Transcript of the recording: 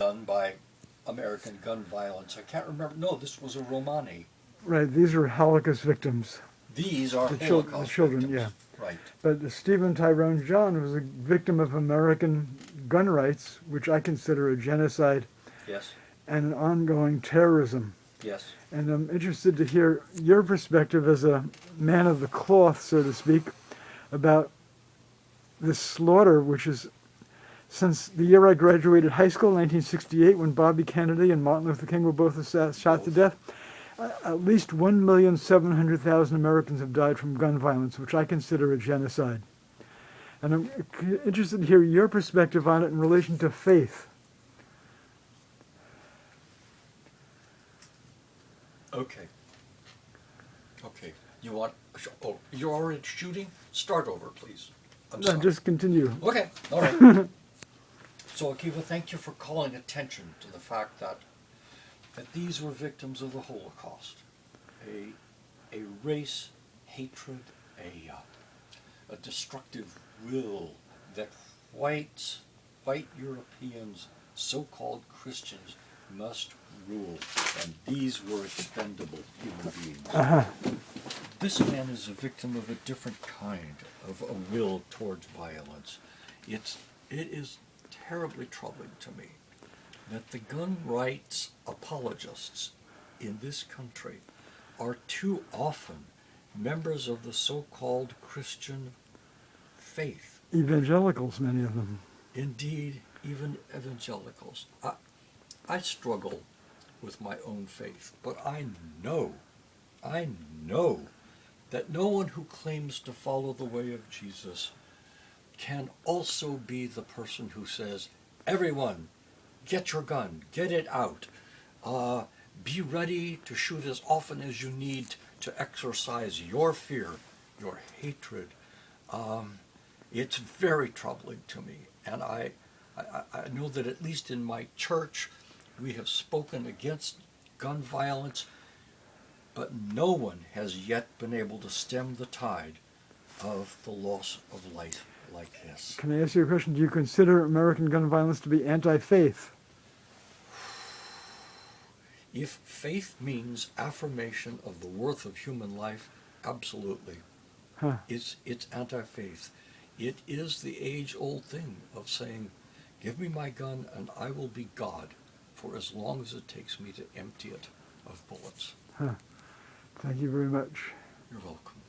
done by American gun violence. I can't remember. No, this was a Romani. Right, these are Holocaust victims. These are The Holocaust children, victims. yeah. Right. But StephenT.Johns was a victim of American gun rights, which I consider a genocide Yes. and an ongoing terrorism. Yes. And I'm interested to hear your perspective as a man of the cloth, so to speak, about this slaughter, which is since the year I graduated high school, 1968, when Bobby Kennedy and Martin Luther King were both shot to death. At least 1,700,000 Americans have died from gun violence, which I consider a genocide. And I'm interested to hear your perspective on it in relation to faith. Okay. Okay. You want... Oh, you're already shooting? Start over, please. I'm No, sorry. just continue. Okay. All right. So, Akiva, thank you for calling attention to the fact that these were victims of the Holocaust, a race hatred, a destructive will that white Europeans, so-called Christians, must rule, and these were expendable human beings. This man is a victim of a different kind of a will towards violence. It is terribly troubling to me that the gun rights apologists in this country are too often members of the so-called Christian faith. Evangelicals, many of them. Indeed, even evangelicals. I struggle with my own faith, but I know that no one who claims to follow the way of Jesus can also be the person who says, everyone, get your gun, get it out. Be ready to shoot as often as you need to exercise your fear, your hatred. It's very troubling to me. And I know that at least in my church, we have spoken against gun violence, but no one has yet been able to stem the tide of the loss of life like this. Can I ask you a question? Do you consider American gun violence to be anti-faith? If faith means affirmation of the worth of human life, absolutely. Huh. It's anti-faith. It is the age-old thing of saying, give me my gun and I will be God for as long as it takes me to empty it of bullets. Huh. Thank you very much. You're welcome.